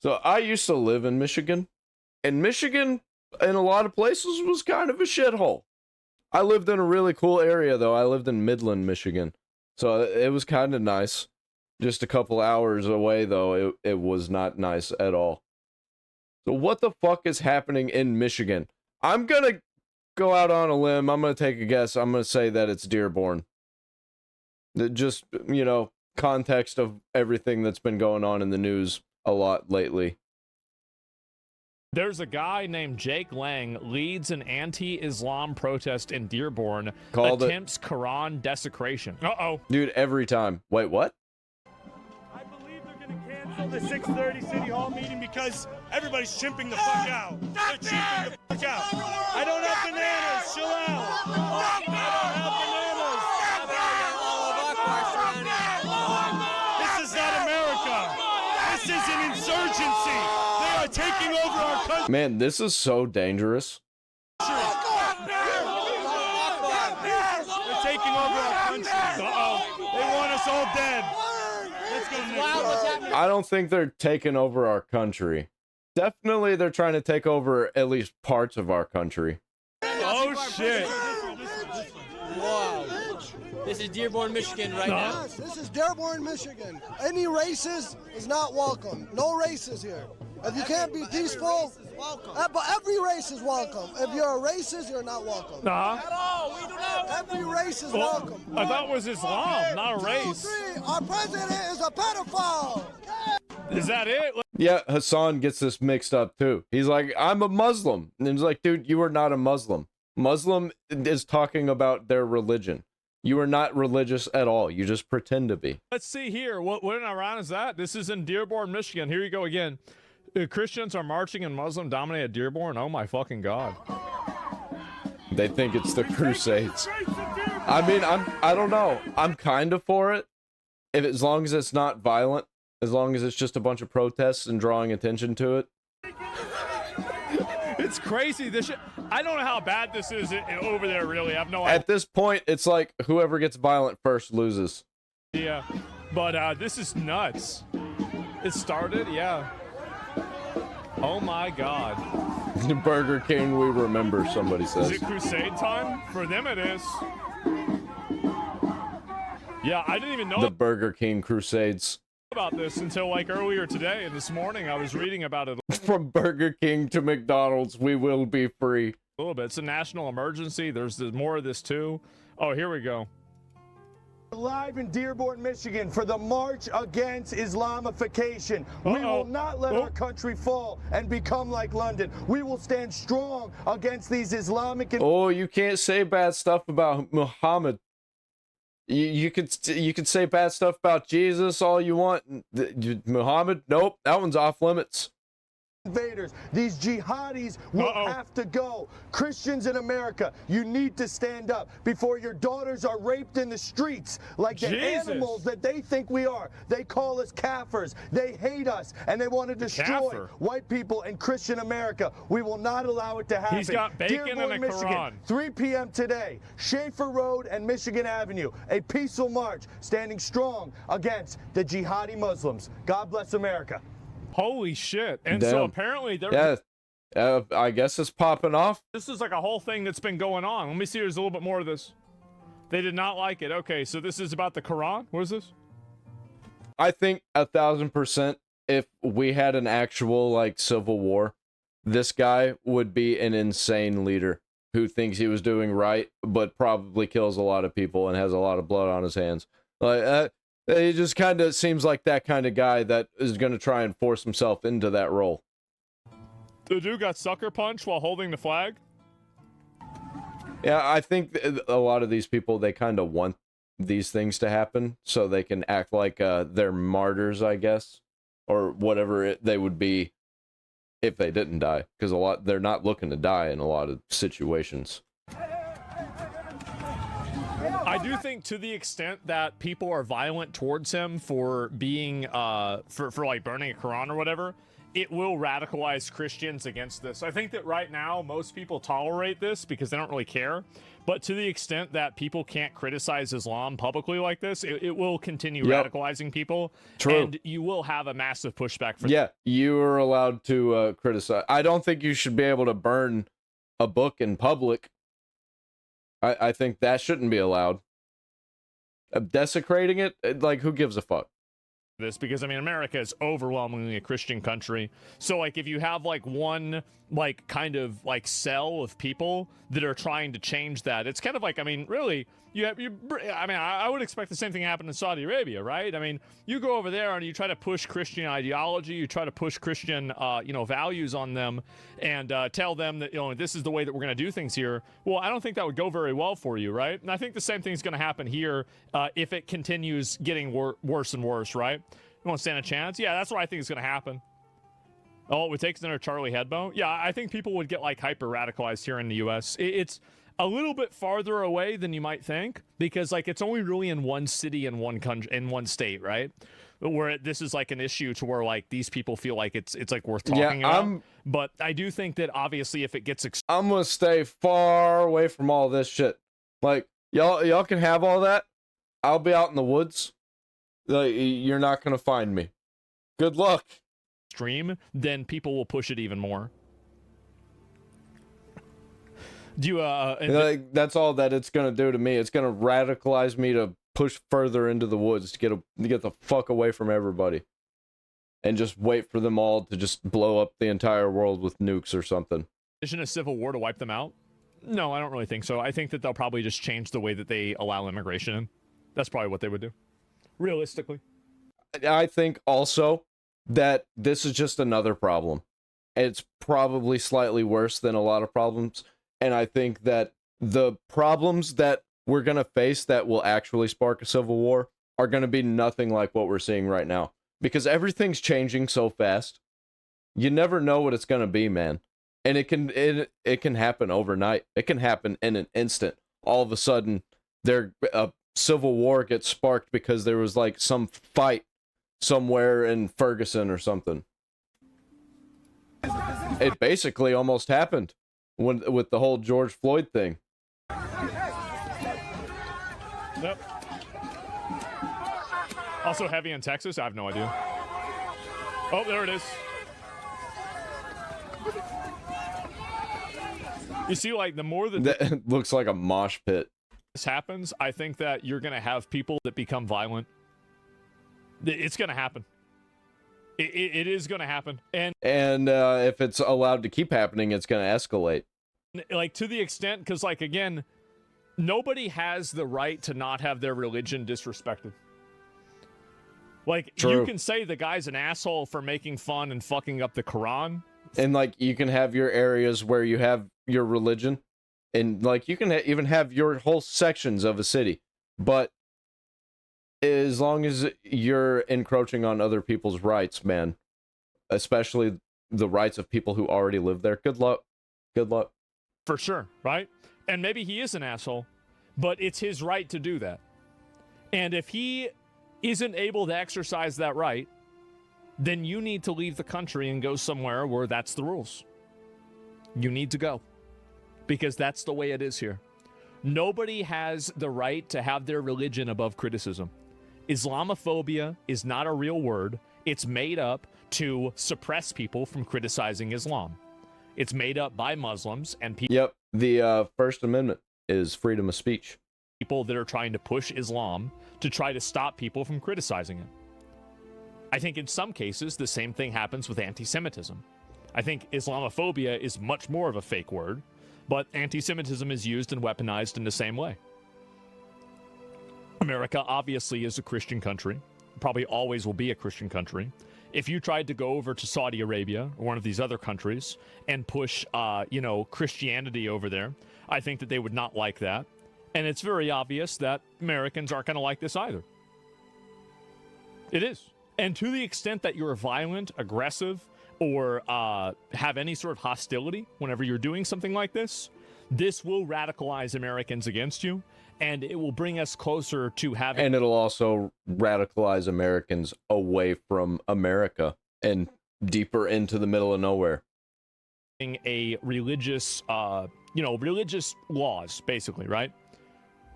So I used to live in Michigan, and Michigan, in a lot of places, was kind of a shithole. I lived in a really cool area, though. I lived in Midland, Michigan. So it was kind of nice. Just a couple hours away, though, it was not nice at all. So what the fuck is happening in Michigan? I'm gonna go out on a limb. I'm gonna take a guess. I'm gonna say that it's Dearborn. Just, you know, context of everything that's been going on in the news a lot lately. There's a guy named Jake Lang leads an anti-Islam protest in Dearborn. Attempts Quran desecration. Uh-oh. Dude, every time. Wait, what? I believe they're going to cancel the 6:30 City Hall meeting because everybody's chimping the fuck out. They're chimping the fuck out. I don't have bananas. Chill out. I don't have bananas. This is not America. This is an insurgency. They are taking over our country. Man, this is so dangerous. They're taking over our country. Uh-oh. They want us all dead. Let's go next. I don't think they're taking over our country. Definitely they're trying to take over at least parts of our country. Oh, shit. Wow. This is Dearborn, Michigan right now. Yes, this is Dearborn, Michigan. Any racist is not welcome. No races here. If you can't be peaceful, but every race is welcome. If you're a racist, you're not welcome. Every race is welcome. I thought it was Islam, not a race. 2, 3, our president is a pedophile. Is that it? Yeah, Hassan gets this mixed up too. He's like, I'm a Muslim. And he's like, dude, you are not a Muslim. Muslim is talking about their religion. You are not religious at all. You just pretend to be. Let's see here. What in Iran is that? This is in Dearborn, Michigan. Here you go again. Christians are marching in Muslim-dominated Dearborn. Oh my fucking God. They think it's the Crusades. I mean, I don't know. I'm kind of for it. As long as it's not violent, as long as it's just a bunch of protests and drawing attention to it. It's crazy. This shit, I don't know how bad this is over there, really. I have no idea. At this point, it's like whoever gets violent first loses. Yeah, but this is nuts. It started, yeah. Oh my God. The Burger King we remember, somebody says. Is it crusade time? For them it is. Yeah, I didn't even know The Burger King Crusades. about this until like earlier today, and this morning I was reading about it. From Burger King to McDonald's, we will be free. A little bit. It's a national emergency. There's more of this too. Oh, here we go. Live in Dearborn, Michigan for the March Against Islamification. We will not let our country fall and become like London. We will stand strong against these Islamic... Oh, you can't say bad stuff about Muhammad. You could say bad stuff about Jesus all you want. Muhammad, nope, that one's off limits. Invaders, these jihadis will have to go. Christians in America, you need to stand up before your daughters are raped in the streets like the animals that they think we are. They call us kafirs. They hate us, and they want to destroy white people in Christian America. We will not allow it to happen. He's got bacon Dearborn, and a Michigan, Quran. 3 p.m. today, Schaefer Road and Michigan Avenue, a peaceful march standing strong against the jihadi Muslims. God bless America. Holy shit. And Damn. so apparently there... Yeah, I guess it's popping off. This is like a whole thing that's been going on. Let me see, there's a little bit more of this. They did not like it. Okay, so this is about the Quran? What is this? I think 1,000% if we had an actual, like, civil war, this guy would be an insane leader who thinks he was doing right, but probably kills a lot of people and has a lot of blood on his hands. Like, he just kind of seems like that kind of guy that is going to try and force himself into that role. The dude got sucker punched while holding the flag? Yeah, I think a lot of these people, they kind of want these things to happen so they can act like they're martyrs, I guess, or whatever they would be if they didn't die, because they're not looking to die in a lot of situations. I do think to the extent that people are violent towards him for being for like burning a Quran or whatever, it will radicalize Christians against this. I think that right now most people tolerate this because they don't really care. But to the extent that people can't criticize Islam publicly like this, it will continue radicalizing people. True. And you will have a massive pushback for Yeah, you are allowed to criticize. I don't think you should be able to burn a book in public. I think that shouldn't be allowed. Desecrating it, like, who gives a fuck? this, because I mean America is overwhelmingly a Christian country. So like if you have like one like kind of like cell of people that are trying to change that, it's kind of like, I mean, really, I would expect the same thing happen in Saudi Arabia, right? I mean, you go over there and you try to push Christian ideology, you try to push Christian values on them, and tell them that, this is the way that we're going to do things here. Well, I don't think that would go very well for you, right? And I think the same thing is going to happen here if it continues getting worse and worse, right? You won't stand a chance? Yeah, that's what I think is going to happen. Oh, it would take another Charlie Hebdo? Yeah, I think people would get like hyper radicalized here in the U.S. It's a little bit farther away than you might think, because like it's only really in one city and one country, in one state, right? Where this is like an issue to where like these people feel like it's like worth talking about. But I do think that obviously if it gets I'm gonna stay far away from all this shit. Like y'all can have all that. I'll be out in the woods. Like, you're not gonna find me. Good luck. Extreme, then people will push it even more. Do you like, that's all that it's gonna do to me. It's gonna radicalize me to push further into the woods to get the fuck away from everybody, and just wait for them all to just blow up the entire world with nukes or something. Isn't a civil war to wipe them out? No, I don't really think so. I think that they'll probably just change the way that they allow immigration in. That's probably what they would do, realistically. I think also that this is just another problem. It's probably slightly worse than a lot of problems. And I think that the problems that we're going to face that will actually spark a civil war are going to be nothing like what we're seeing right now. Because everything's changing so fast. You never know what it's going to be, man. And it can happen overnight. It can happen in an instant. All of a sudden, a civil war gets sparked because there was like some fight somewhere in Ferguson or something. It basically almost happened with the whole George Floyd thing. Yep. Also heavy in Texas? I have no idea. Oh, there it is. You see, like, the more that looks like a mosh pit. This happens, I think that you're going to have people that become violent. It's going to happen. It is going to happen. And if it's allowed to keep happening, it's going to escalate. Like, to the extent, because, like, again, nobody has the right to not have their religion disrespected. Like, True. You can say the guy's an asshole for making fun and fucking up the Quran. And, like, you can have your areas where you have your religion. And, like, you can even have your whole sections of a city. But as long as you're encroaching on other people's rights, man, especially the rights of people who already live there, good luck. Good luck. For sure, right? And maybe he is an asshole, but it's his right to do that. And if he isn't able to exercise that right, then you need to leave the country and go somewhere where that's the rules. You need to go. Because that's the way it is here. Nobody has the right to have their religion above criticism. Islamophobia is not a real word. It's made up to suppress people from criticizing Islam. It's made up by Muslims and people. Yep, the First Amendment is freedom of speech. People that are trying to push Islam to try to stop people from criticizing it. I think in some cases, the same thing happens with anti-Semitism. I think Islamophobia is much more of a fake word, but anti-Semitism is used and weaponized in the same way. America obviously is a Christian country, probably always will be a Christian country. If you tried to go over to Saudi Arabia or one of these other countries and push, Christianity over there, I think that they would not like that. And it's very obvious that Americans aren't going to like this either. It is. And to the extent that you're violent, aggressive, or have any sort of hostility whenever you're doing something like this, this will radicalize Americans against you, and it will bring us closer to having... And it'll also radicalize Americans away from America and deeper into the middle of nowhere. A religious, religious laws, basically, right?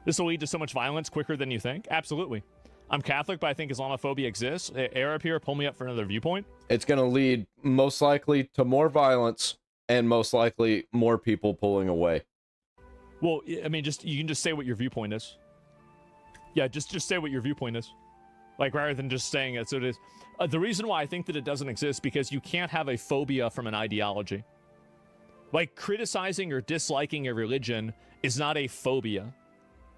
This will lead to so much violence quicker than you think. Absolutely. I'm Catholic, but I think Islamophobia exists. Arab here, pull me up for another viewpoint. It's going to lead most likely to more violence and most likely more people pulling away. Well, I mean, you can just say what your viewpoint is. Yeah, just say what your viewpoint is. Like, rather than just saying it, so it is. The reason why I think that it doesn't exist, because you can't have a phobia from an ideology. Like, criticizing or disliking a religion is not a phobia.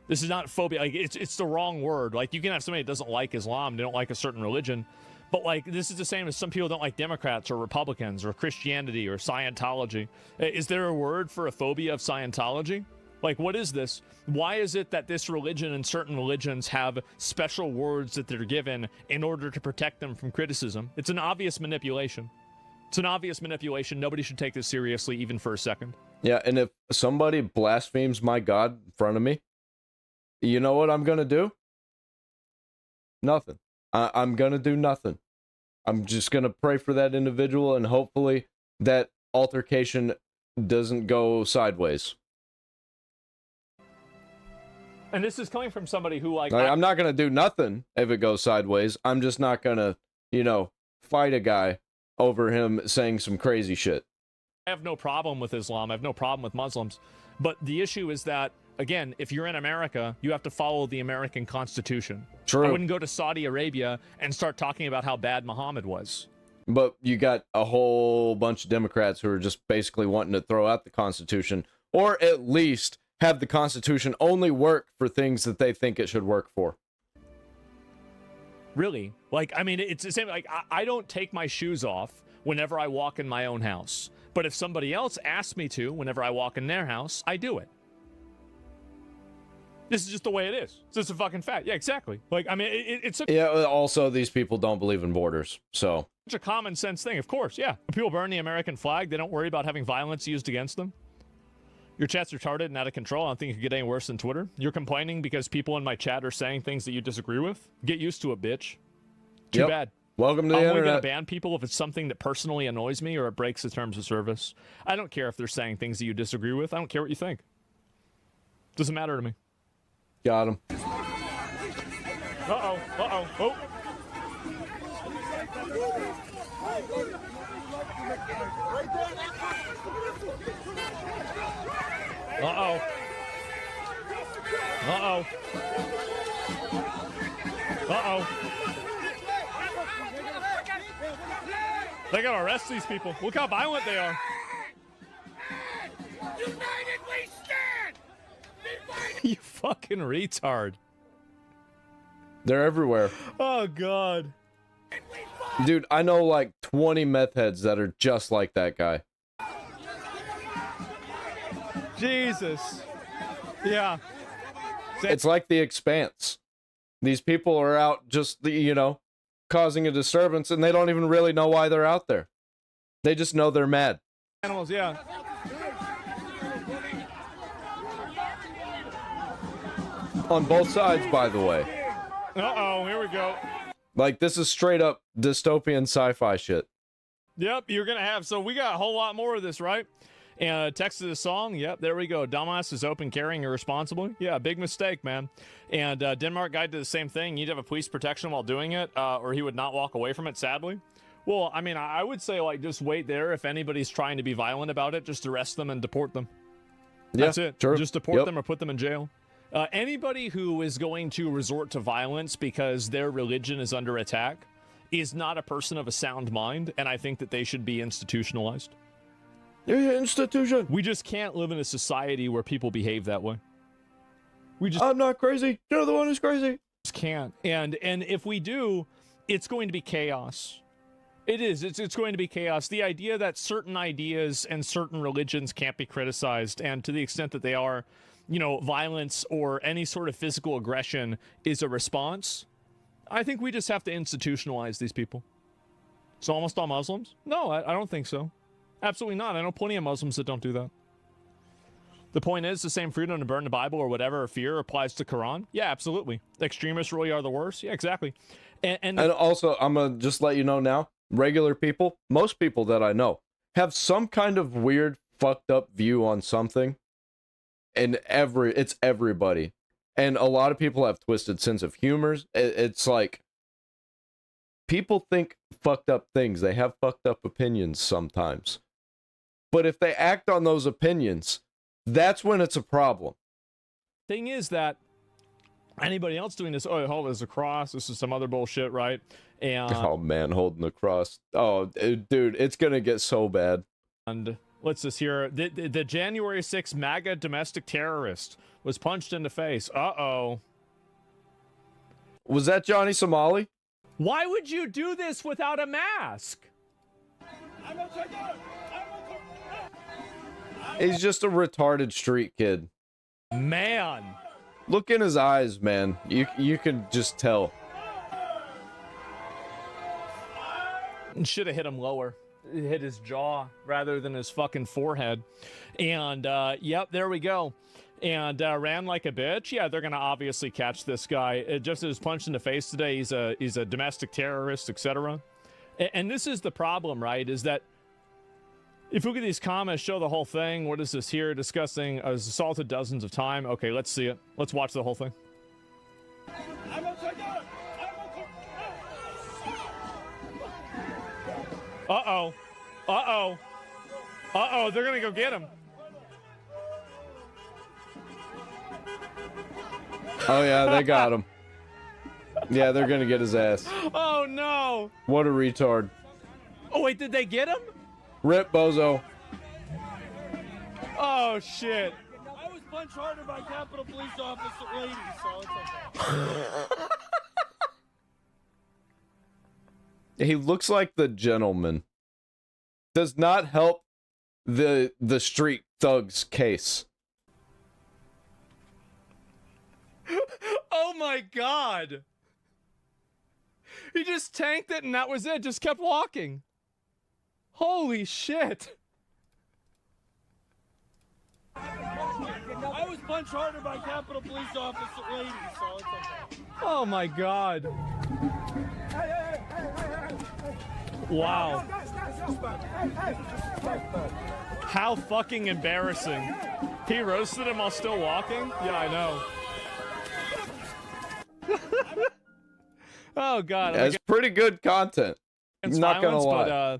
This is not phobia. Like, it's the wrong word. Like, you can have somebody that doesn't like Islam, they don't like a certain religion, but, like, this is the same as some people don't like Democrats or Republicans or Christianity or Scientology. Is there a word for a phobia of Scientology? Like, what is this? Why is it that this religion and certain religions have special words that they're given in order to protect them from criticism? It's an obvious manipulation. It's an obvious manipulation. Nobody should take this seriously, even for a second. Yeah, and if somebody blasphemes my God in front of me, you know what I'm going to do? Nothing. I'm going to do nothing. I'm just going to pray for that individual, and hopefully that altercation doesn't go sideways. And this is coming from somebody who, like... I'm not going to do nothing if it goes sideways. I'm just not going to, fight a guy over him saying some crazy shit. I have no problem with Islam. I have no problem with Muslims. But the issue is that, again, if you're in America, you have to follow the American Constitution. True. I wouldn't go to Saudi Arabia and start talking about how bad Muhammad was. But you got a whole bunch of Democrats who are just basically wanting to throw out the Constitution, or at least have the Constitution only work for things that they think it should work for. Really? Like, I mean, it's the same. Like, I don't take my shoes off whenever I walk in my own house. But if somebody else asks me to, whenever I walk in their house, I do it. This is just the way it is. It's just a fucking fact. Yeah, exactly. Like, I mean, it's a... Yeah, also, these people don't believe in borders, so... It's a common sense thing, of course, yeah. When people burn the American flag, they don't worry about having violence used against them. Your chat's retarded and out of control. I don't think it could get any worse than Twitter. You're complaining because people in my chat are saying things that you disagree with? Get used to it, bitch. Too bad. Welcome to the I'm internet. only going to ban people if it's something that personally annoys me or it breaks the terms of service. I don't care if they're saying things that you disagree with. I don't care what you think. Doesn't matter to me. Got him. Uh-oh. Uh-oh. Oh. Uh-oh. Uh-oh. Uh-oh. They gotta arrest these people. Look how violent they are. United we stand! You fucking retard. They're everywhere. Oh, God. Dude, I know like 20 meth heads that are just like that guy. Jesus. Yeah. It's like The Expanse. These people are out just, causing a disturbance, and they don't even really know why they're out there. They just know they're mad. Animals, yeah. On both sides, by the way. Uh-oh, here we go. Like, this is straight up dystopian sci-fi shit. Yep, you're gonna have, so we got a whole lot more of this, right? And text to the song, yep, there we go. Dumbass is open carrying irresponsibly. Yeah, big mistake, man. And Denmark guy did the same thing. You'd have a police protection while doing it, or he would not walk away from it, sadly. Well, I mean, I would say, like, just wait there. If anybody's trying to be violent about it, just arrest them and deport them. That's it. True. Just deport them or put them in jail. Anybody who is going to resort to violence because their religion is under attack is not a person of a sound mind, and I think that they should be institutionalized. Yeah, institution. We just can't live in a society where people behave that way. I'm not crazy. You're the one who's crazy. Just can't. And if we do, it's going to be chaos. It is. It's going to be chaos. The idea that certain ideas and certain religions can't be criticized, and to the extent that they are, violence or any sort of physical aggression is a response, I think we just have to institutionalize these people. So almost all Muslims? No, I don't think so. Absolutely not. I know plenty of Muslims that don't do that. The point is, the same freedom to burn the Bible or whatever, or fear applies to Quran. Yeah, absolutely. Extremists really are the worst. Yeah, exactly. And also, I'm going to just let you know now, regular people, most people that I know, have some kind of weird, fucked up view on something. And it's everybody. And a lot of people have twisted sense of humor. It's like, people think fucked up things. They have fucked up opinions sometimes. But if they act on those opinions, that's when it's a problem. Thing is that anybody else doing this, oh, hold, there's a cross, this is some other bullshit, right? And oh man, holding the cross. Oh, dude, it's gonna get so bad. And what's this here? The January 6th MAGA domestic terrorist was punched in the face. Uh-oh. Was that Johnny Somali? Why would you do this without a mask? He's just a retarded street kid. Man. Look in his eyes, man. You can just tell. Should have hit him lower. Hit his jaw rather than his fucking forehead. And, yep, there we go. And ran like a bitch. Yeah, they're gonna obviously catch this guy. Just as punched in the face today, he's a domestic terrorist, etc. And this is the problem, right? Is that if you look at these comments, show the whole thing. What is this here? Discussing assaulted dozens of times. Okay, let's see it. Let's watch the whole thing. Uh-oh. Uh-oh. Uh-oh, they're gonna go get him. Oh yeah, they got him. Yeah, they're gonna get his ass. Oh no! What a retard. Oh wait, did they get him? Rip, bozo. Oh shit. I was punched harder by Capitol Police Officer lady, so it's okay. He looks like the gentleman. Does not help the street thug's case. Oh my god! He just tanked it and that was it, just kept walking. Holy shit! I was punched harder by Capitol Police Officer lady, so it's okay. Oh my god. Wow. How fucking embarrassing. He roasted him while still walking? Yeah, I know. Oh god. That's pretty good content. I'm not gonna lie.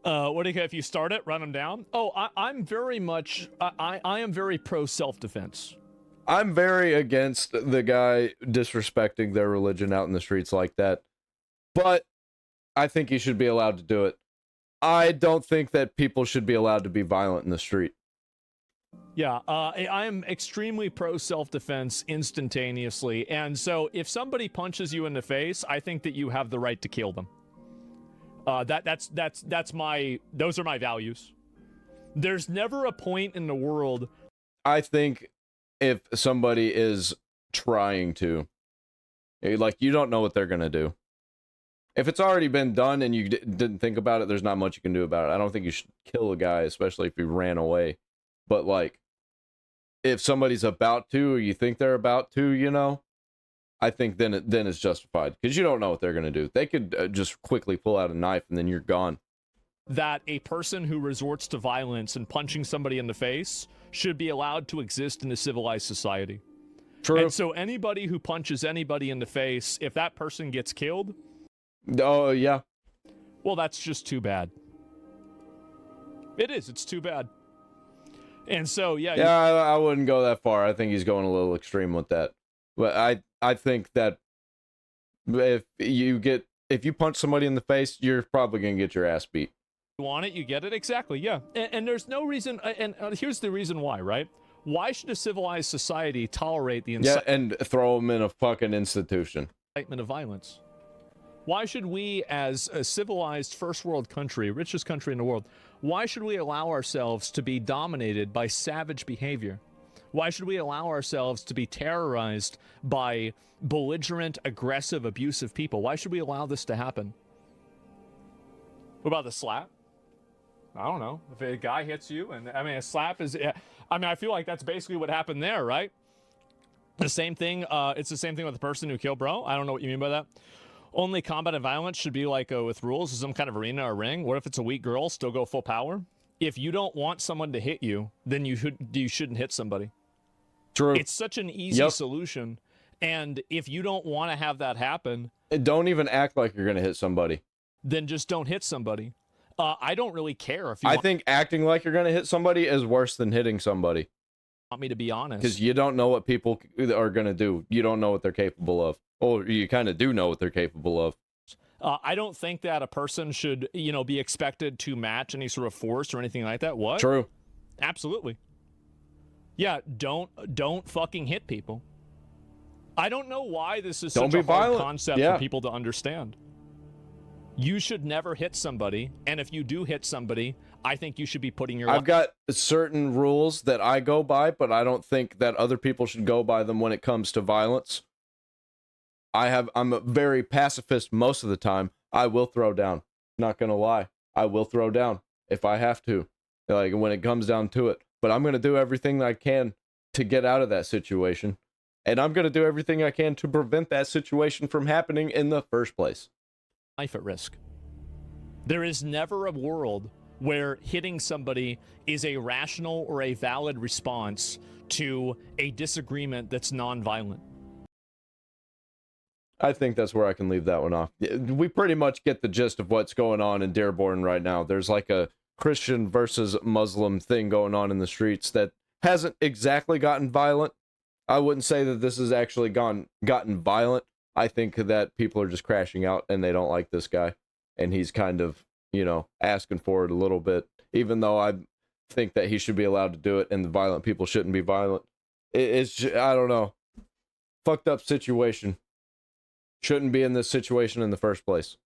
But what do you, if you start it, run him down? Oh, I'm very much, I am very pro self-defense. I'm very against the guy disrespecting their religion out in the streets like that. But I think he should be allowed to do it. I don't think that people should be allowed to be violent in the street. Yeah, I am extremely pro self-defense instantaneously. And so if somebody punches you in the face, I think that you have the right to kill them. Those are my values. There's never a point in the world. I think if somebody is trying to, like, you don't know what they're gonna do. If it's already been done and you didn't think about it, there's not much you can do about it. I don't think you should kill a guy, especially if he ran away. But, like, if somebody's about to, or you think they're about to, you know, I think then it's justified. Because you don't know what they're going to do. They could just quickly pull out a knife and then you're gone. That a person who resorts to violence and punching somebody in the face should be allowed to exist in a civilized society. True. And so anybody who punches anybody in the face, if that person gets killed... Oh, yeah. Well, that's just too bad. It is. It's too bad. And so, yeah. Yeah, I wouldn't go that far. I think he's going a little extreme with that. But I think that if you punch somebody in the face, you're probably going to get your ass beat. You want it, you get it. Exactly, yeah. And there's no reason, and here's the reason why, right? Why should a civilized society tolerate the and throw them in a fucking institution? Incitement of violence. Why should we, as a civilized first world country, richest country in the world, why should we allow ourselves to be dominated by savage behavior? Why should we allow ourselves to be terrorized by belligerent, aggressive, abusive people? Why should we allow this to happen? What about the slap? I don't know. If a guy hits you, and I mean, a slap is, I mean, I feel like that's basically what happened there, right? The same thing, it's the same thing with the person who killed bro. I don't know what you mean by that. Only combat and violence should be like with rules, some kind of arena or ring. What if it's a weak girl? Still go full power. If you don't want someone to hit you, then you shouldn't hit somebody. True. It's such an easy solution. And if you don't want to have that happen, don't even act like you're gonna hit somebody. Then just don't hit somebody. I don't really care if you. I think acting like you're gonna hit somebody is worse than hitting somebody. Want me to be honest? Because you don't know what people are gonna do. You don't know what they're capable of. Or you kind of do know what they're capable of. I don't think that a person should, be expected to match any sort of force or anything like that. What? True. Absolutely. Yeah, don't fucking hit people. I don't know why this is such a hard concept for people to understand. You should never hit somebody, and if you do hit somebody, I think you should be putting your... I've got certain rules that I go by, but I don't think that other people should go by them when it comes to violence. I'm a very pacifist most of the time. I will throw down. Not gonna lie. I will throw down if I have to. Like, when it comes down to it. But I'm gonna do everything I can to get out of that situation. And I'm gonna do everything I can to prevent that situation from happening in the first place. Life at risk. There is never a world where hitting somebody is a rational or a valid response to a disagreement that's non-violent. I think that's where I can leave that one off. We pretty much get the gist of what's going on in Dearborn right now. There's like a Christian versus Muslim thing going on in the streets that hasn't exactly gotten violent. I wouldn't say that this has actually gotten violent. I think that people are just crashing out and they don't like this guy. And he's kind of, asking for it a little bit. Even though I think that he should be allowed to do it and the violent people shouldn't be violent. It's just, I don't know. Fucked up situation. Shouldn't be in this situation in the first place.